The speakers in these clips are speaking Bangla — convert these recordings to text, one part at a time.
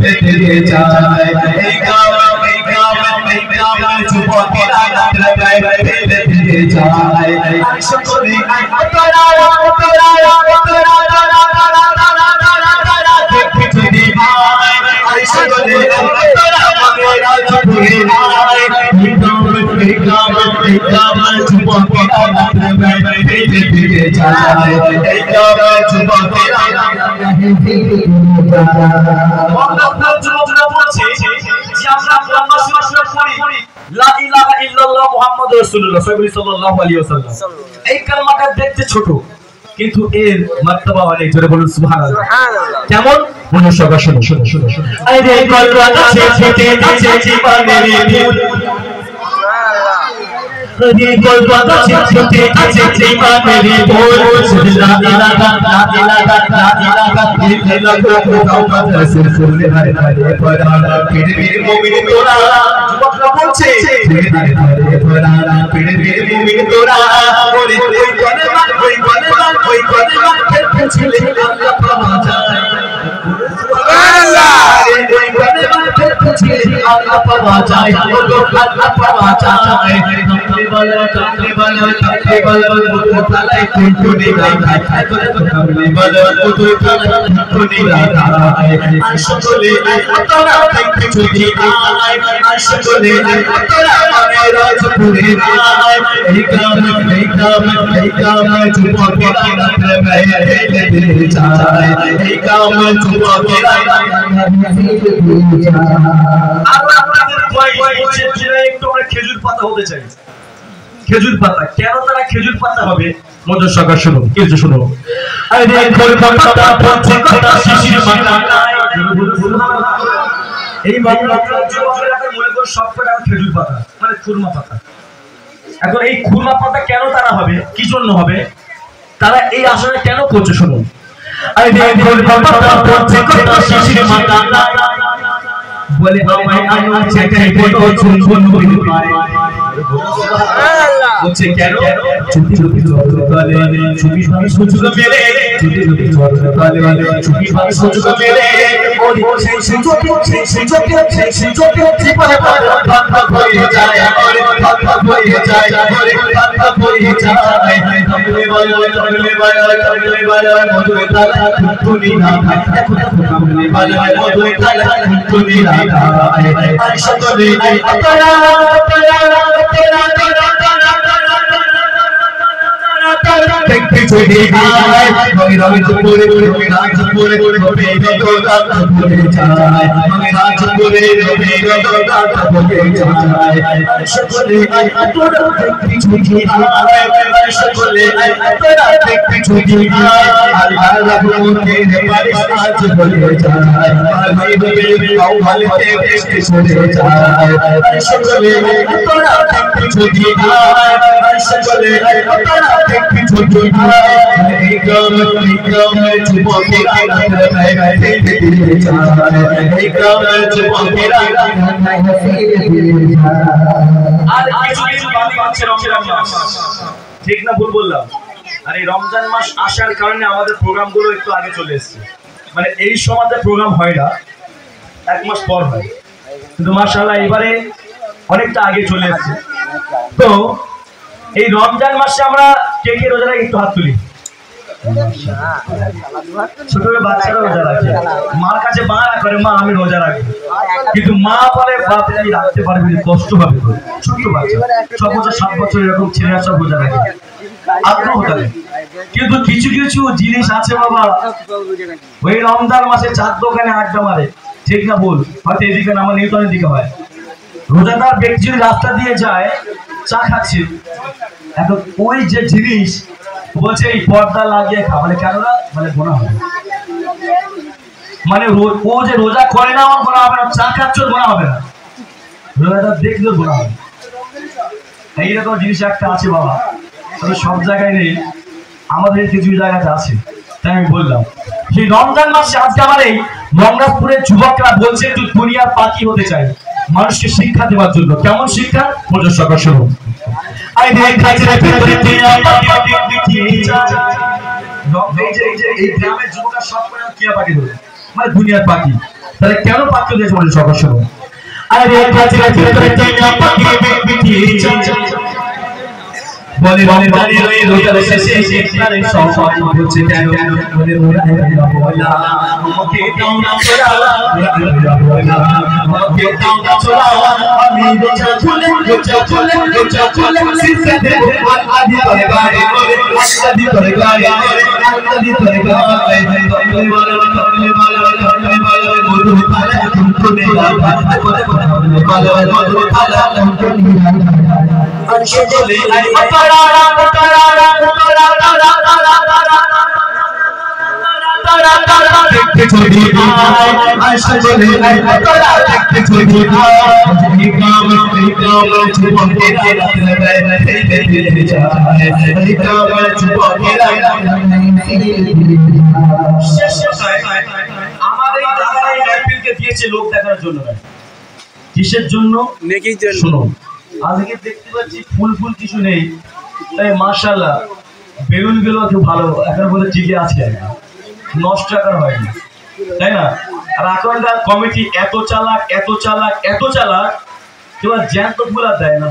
দিয়ে যায় এই গ্রামে যুবকেরা গায়ে দিয়ে যায় সকলে দেখি যদি ভাই সকলে এই কালমাটা দেখতে ছোট কিন্তু এর মার্তবা অনেক জোরে বলুন সুবহানাল্লাহ কেমন মনে সবা শোনো শোনো শোনো শোনো আরে কলকাতা ছেড়ে আছে জীবনের ফুল আরে কলকাতা ছেড়ে আছে জীবনের ফুল লা ইলাহা রাসূল ফুলে হারে হারে পড়া পীর মুমিন তোরা যুবকরা বলছে হারে হারে পড়া পীর মুমিন তোরা ওরে ওই কলেমা ছেলে আল্লাহ পাওয়া যায় সুবহানাল্লাহ ওই কলেমা ছেলে আল্লাহ পাওয়া যায় আল্লাহ পাওয়া যায় কামলি বলো মুতুল তালাই কুনি রাখায় তোরে কামলি বলো মুতুল তালাই কুনি রাখায় আসলে তোরা দেখতে যদি আয় আসলে তোরা মনে রাজপুরে আয় এই গ্রামে যুবকেরা রাতে মেয়ে দিয়ে যায় এই গ্রামে যুবকেরা আপনাদের একটু আমরা খেজুর পাতা হতে চাই খেজুর পাতা কেন তারা খেজুর পাতা হবে মজা সকাল শুনো কিছু শুনো আরে কলকাতা পৌঁছে কথা শিশির মাথা এই বাংলাটা যুবকেরা মনে করে সবটা খেজুর পাতা মানে খুরমা পাতা এখন এই খুরমা পাতা কেন তারা হবে কি জন্য হবে তারা এই আশাটা কেন করছে শুনো আরে কলকাতা পৌঁছে কথা শিশির মাথা বলে আমায় আনো চেটাই বলো চুনবুন বলে বলছে কেন চুপি চুপি চলে চুপি ভাবে সুযোগ মেলে চুপি চুপি চলে চুপি ভাবে সুযোগ মেলে ওরে সেই সুযোগ জীবনে ভাগ হয়ে যায় ওরে ভাগ হয়ে যায় ওরে ভাগ হয়ে যায় কমলে বলো মধুরে তালা তুমি না এখন কমলে বলো মধুরে তালা তুমি না আই সকলে তারা দেখতে যদি আয় আমি রাজপুরে হবে দোদাত বলে যায় আমি রাজপুরে হবে দোদাত বলে যায় সকলে তোরা দেখতে যদি আয় সকলে তোরা দেখতে যদি আয় আল্লাহ রহমতের বারিশ বলে যায় ভাই ভাই গাও ভালতে দেখতে চলে যায় সকলে তোরা দেখতে যদি আয় সকলে তোরা দেখতে যদি এই গ্রামে যুবকেরা রাতে দিয়ে যায় এই গ্রামে যুবকেরা আর কিছু বাকি আছে রমজান মাস ঠিক না ভুল বললাম আর এই রমজান মাস আসার কারণে আমাদের প্রোগ্রামগুলো একটু আগে চলে এসেছে মানে এই সময়তে প্রোগ্রাম হয় না এক মাস পর হয় কিন্তু মাশাআল্লাহ এবারে অনেকটা আগে চলে এসেছে তো এই রমজান মাসে আমরা কে কে রোজা রাখি একটু হাত তুলি ছোট বাচ্চারা রোজা রাখে মার কাছে বায়না করে মা আমি রোজা রাখি কিন্তু মা বলে বাপ আমি রাখতে পারবি না কষ্ট হবে ছোট বাচ্চা 6 বছর 7 বছর এরকম ছেলেরা সব রোজা রাখে আগ্রহ থাকে কিন্তু কিছু কিছু জিনিস আছে বাবা ওই রমজান মাসে চার দোকানে আড্ডা মারে ঠিক না বল হয়তো এদিকে না আমার নিউটনের দিকে হয় রোজাদার ব্যক্তি যদি রাস্তা দিয়ে যায় চা খাচ্ছে এখন ওই যে জিনিস বলছে এই পর্দা লাগিয়ে খা মানে কেন না মানে গোনা হবে মানে ও যে রোজা করে না আমার গোনা হবে না চা খাচ্ছ গোনা হবে না রোজাদার দেখলেও গোনা হবে এইরকম জিনিস একটা আছে বাবা তবে সব জায়গায় নেই আমাদের কিছু জায়গাতে আছে তাই আমি বললাম সেই রমজান মাসে আজকে আমার এই মংরাজপুরের যুবকরা বলছে একটু দুনিয়ার পাখি হতে চাই মানুষকে শিক্ষা দেওয়ার জন্য কেমন শিক্ষা প্রদর্শক শুনুন এই গ্রামের যুবকরা সব টিয়া পাখি ধরে মানে দুনিয়ার পাখি তাহলে কেন পাত্র দিয়েছে বলে সকল শুনুন। আরে কাছে ভিতরে চাইয়া পাখি বিটি বলে বলে দাঁড়িয়ে রয়ে রোজার শেষে ইফতারে সবাই বলছে কেন বলে ওরা বলা আমাকে দাও না তোরা আমাকে দাও না তোরা আমি রোজা খুলে সিসা দে আদি করে গায়ে আদি করে গায়ে আদি করে গায়ে বলে বলে মধু পালা তুমকো মেরা বলে মধু পালা তুমকো বলে আই দেখতে চলি আশা বলে আই দেখতে চলি এই কাম জীবনে যায় এই কাম জীবনে আমাদের দাদা এই রাইফেলকে দিয়েছে লোক দেখার জন্য না, কিসের জন্য? নেকির জন্য। শুনুন, আজকে দেখতে পাচ্ছি ফুল কিছু নেই, তাই মাশাআল্লাহ বেলুন গুলো খুব ভালো এখন বলে টিকে আছে, নষ্ট টাকার হয়নি, তাই না? আর এখনকার কমিটি এত চালাক কেউ জ্যান্ত ফুল আর দেয় না,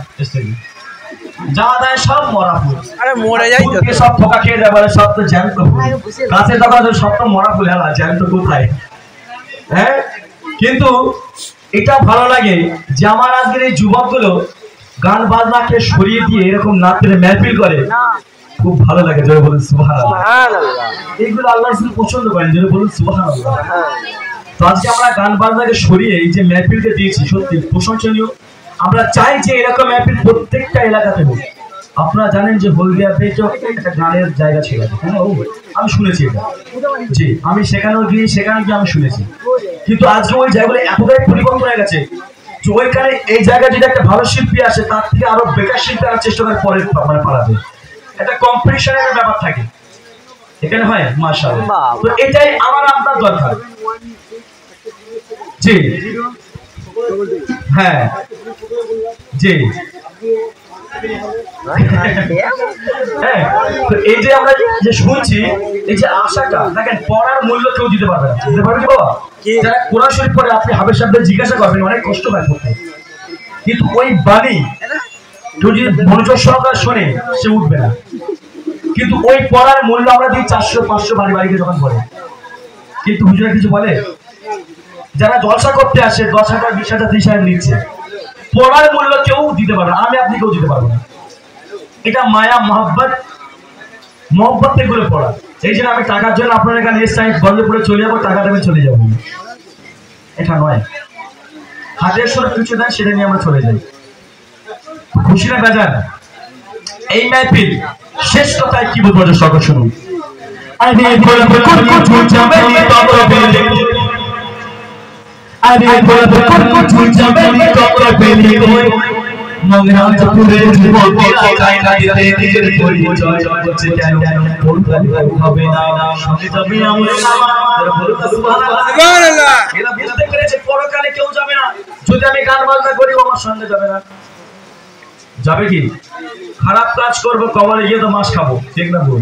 যা দেয় সব মরা ফুল। আরে মরে যাই তো, সব পোকা খেয়ে দেয়, বলে সব তো জ্যান্ত ফুল, গাছের টাকা সব তো মরা ফুল, হ্যাঁ জ্যান্ত কোথায়? হ্যাঁ, কিন্তু এটা ভালো লাগে যে আমার আজকের এই যুবকগুলো গান বাজনাকে সরিয়ে দিয়ে এরকম নাচের মেহফিল করে, খুব ভালো লাগে। যারা বলেন সুবহানাল্লাহ, এইগুলো আল্লাহ রাসূল পছন্দ করেন, যারা বলেন সুবহানাল্লাহ। তো আজকে আমরা গান বাজনাকে সরিয়ে এই যে মেহফিলকে দিয়েছি, সত্যি প্রশংসনীয়। আমরা চাই যে এরকম মেহফিল প্রত্যেকটা এলাকাতে হোক। আপনারা জানেন যে হলদিয়াতে একটা গানের জায়গা ছিল, আমি শুনেছি এটা, জি আমি সেখানে গিয়ে আমি শুনেছি, কিন্তু আজকে ওই জায়গাগুলো এতটাই পরিবর্তন হয়ে গেছে যে ওইখানে এই জায়গায় যদি একটা ভালো শিল্পী আসে তার থেকে আরো বেকার শিল্পী আনার চেষ্টা করে পরে মানে পালাবে, একটা কম্পিটিশনের একটা ব্যাপার থাকে এখানে, হয় মাশাআল্লাহ। তো এটাই আমার আপনার দরকার, জি হ্যাঁ জি হ্যাঁ। তো এই যে আমরা যে শুনছি, এই যে আশাটা দেখেন, পড়ার মূল্য কেউ দিতে পারবে না, দিতে পারবে বাবা? যারা কোরআন শরীফ পড়ে আপনি হাবের সাহেবদের জিজ্ঞাসা করবেন, অনেক কষ্ট হয় পড়তে, কিন্তু ওই বাণী কেউ যদি মনোযোগ সহকারে শোনে সে উঠবে না। কিন্তু ওই পড়ার মূল্য আমরা দিই 400-500 বাড়িকে যখন পড়ে, কিন্তু হুজুরা কিছু বলে, যারা জলসা করতে আসে 10,000 20,000 30,000 নিচ্ছে, পড়ার মূল্য কেউ দিতে পারবে না, আমি আপনি কেউ দিতে পারবো না। এটা মায়া মহব্বত থেকে পড়া। এই জন্য আমি টাকার জন্য আপনার এখানে এসে গল্পে পড়ে চলে যাবো, টাকা দেবে চলে যাবো, এটা নয়। হাতের সরে কিছু দেন, সেটা নিয়ে আমরা চলে যাই, খুশি না বেজার? এই মেহফিল শেষ কথায় কি বলবো সকল শুনুন। মগরাজপুরের যুবকেরা চায়না দিতে নিজের পরিচয় করছে, কেন হবে না সঙ্গে যাবে আমরা সুবহানাল্লাহ। এরা বুঝতে পেরেছে পরকালে কেউ যাবে না, যদি আমি গান বাজনা করি আমার সঙ্গে যাবে না, যাবে কি? খারাপ কাজ করবো, কবরে গিয়ে তো মাছ খাবো, ঠিক না বল?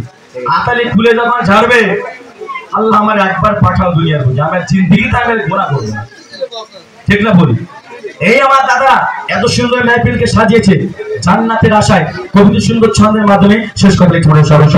আতালি খুলে যখন ঝাড়বে, আল্লাহ আমার একবার পাঠাও দুনিয়ার বুঝে, আমার জিন্দেগিতে আমি গোনা করবো না, ঠিক না বলি? এই আমার দাদা এত সুন্দর মেহফিলকে সাজিয়েছে জান্নাতের আশায়, কবিতা সুন্দর ছন্দের মাধ্যমে শেষ করতে একটু সবাই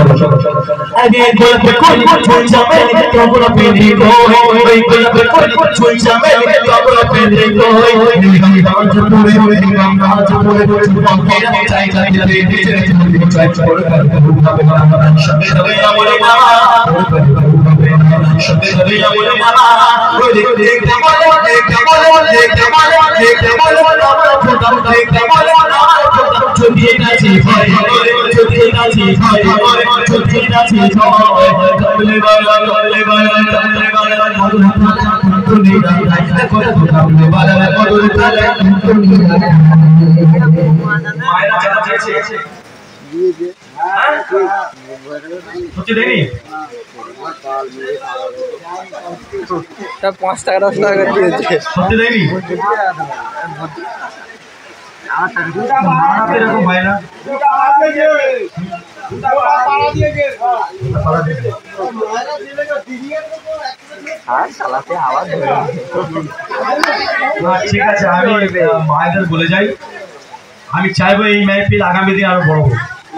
তা 5 টাকা 10 টাকা দিয়েছে, সত্যি দেয়নি? এরকম হয় না, ঠিক আছে, আমি মায়েদের বলে যাই, আমি চাইবো এই মেহফিল আগামী দিন আরো বড় হোক।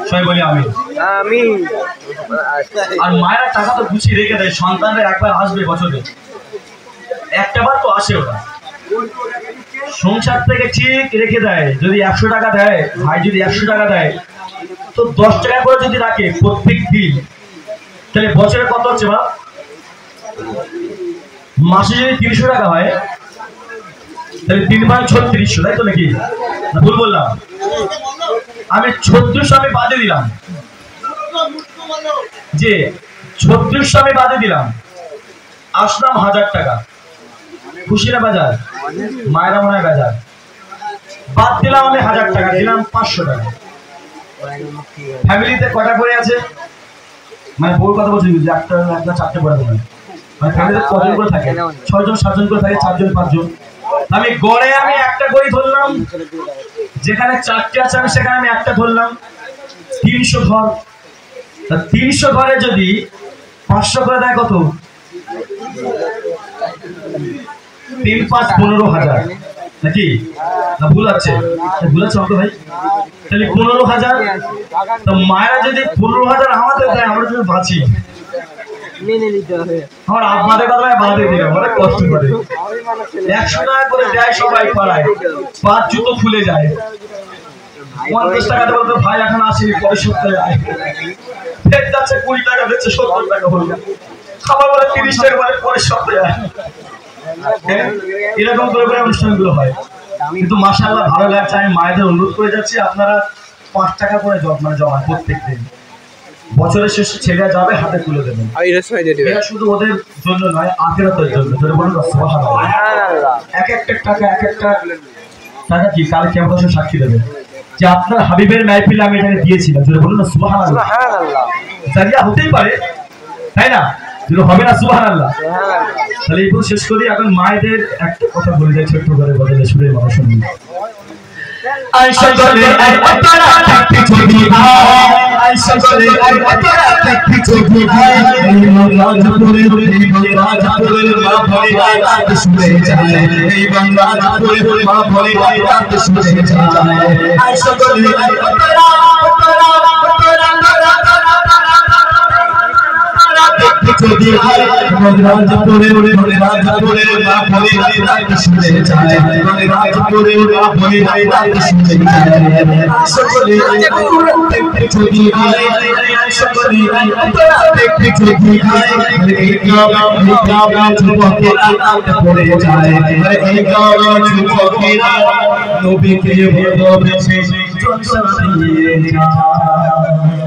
সবাই বলি আমি। আর মায়েরা টাকা তো গুছিয়ে রেখে দেয়, সন্তানরা একবার আসবে বছরে, একটা বার তো আসে ওরা। সংসার থেকে ঠিক রেখে দেয়। যদি 100 টাকা দেয়, ভাই যদি 100 টাকা দেয়, তো 10 টাকা করে যদি রাখে প্রত্যেক দিন, তাহলে বছরে কত হচ্ছে বা? মাসে যদি 300 টাকা হয়, তাহলে 3 × 3600, তাই তো নাকি? না ভুল বললাম? আমি 3600 আমি বাদে দিলাম, যে 3600 আমি বাদে দিলাম, আসলাম 1000 টাকা। খুশি না বাজার? মায়েরা মনে হয় বাজার। বাদ দিলাম আমি 1000 টাকা, দিলাম 500 টাকা। ফ্যামিলিতে কটা করে আছে? মানে বউর কথা বলছি, একটা 4টে করে দেবেন। মানে ফ্যামিলিতে কজন করে থাকে? 6 জন 7 জন করে থাকে, 4 জন 5 জন। আমি গড়ে আমি একটা করে ধরলাম, যেখানে 4টে আছে আমি সেখানে আমি একটা ধরলাম। 300 ঘর, 300 ঘরে যদি 500 করে দেয় কত? 3 × 5 = 15,000 নাকি? না ভুল আছে? ভুল আছে অঙ্ক ভাই? তাহলে 15,000। তো মায়েরা যদি 15,000 আমাদের দেয়, আমরা যদি বাঁচি, আমার আপনাদের কথা বাদে দিলাম, অনেক কষ্ট করে 100 টাকা করে দেয় সবাই পাড়ায়, 5 জুতো খুলে যায়। 50 টাকাতে বলতো ভাই এখন আসেনি, পরের সপ্তাহে আয়। ফের যাচ্ছে 20 টাকা দিচ্ছে, 70 টাকা হলো। খাবার বলে 30 টাকা, বলে পরের সপ্তাহে আয়। এরকম করে করে অনুষ্ঠানগুলো হয়। কিন্তু মাশাআল্লাহ ভালো লাগছে। আমি মায়েদের অনুরোধ করে যাচ্ছি, আপনারা 5 টাকা করে জমা প্রত্যেক দিন। বছরের শেষে ছেলে যাবে, হাতে তুলে দেবেন। এটা শুধু ওদের জন্য নয়, আখিরাতের জন্য। ধরে বলুন সুবহানাল্লাহ। এক একটা টাকা, এক একটা টাকা কি কাল কিয়ামত সাক্ষী দেবে যে আপনার হাবিবের মাহফিলে আমি এটাকে দিয়েছিলাম। ধরে বলুন না সুবহানাল্লাহ। জারিয়া হতেই পারে, তাই না? যদি হবে না সুবহানাল্লাহ। তাহলে এই পুরো শেষ করি। এখন মায়েদের একটা কথা বলে যাই ছোট্ট করে, বদলে সুরের কথা শুনুন। আয়েশা বলে তারা দেখতে ছবি ভাই, আয়েশা বলে তারা দেখতে ছবি ভাই, এই রাজপুরের মা ভরে রাত শুনে যায়, এই রাজপুরের মা ভরে রাত শুনে যায়। আয়েশা বলে তারা যদি ভাই রাজপুরের মা ভরে রাত শুনে যায়, রাজপুরের মা ভরে রাত শুনে যায়। সকলে দেখতে যদি ভাই, সকলে দেখতে যদি ভাই, এই গাওয়া যুবকেরা পড়ে যায়, এই গাওয়া যুবকেরা নবীকে ভালোবেসে জলসা দিয়ে যায়।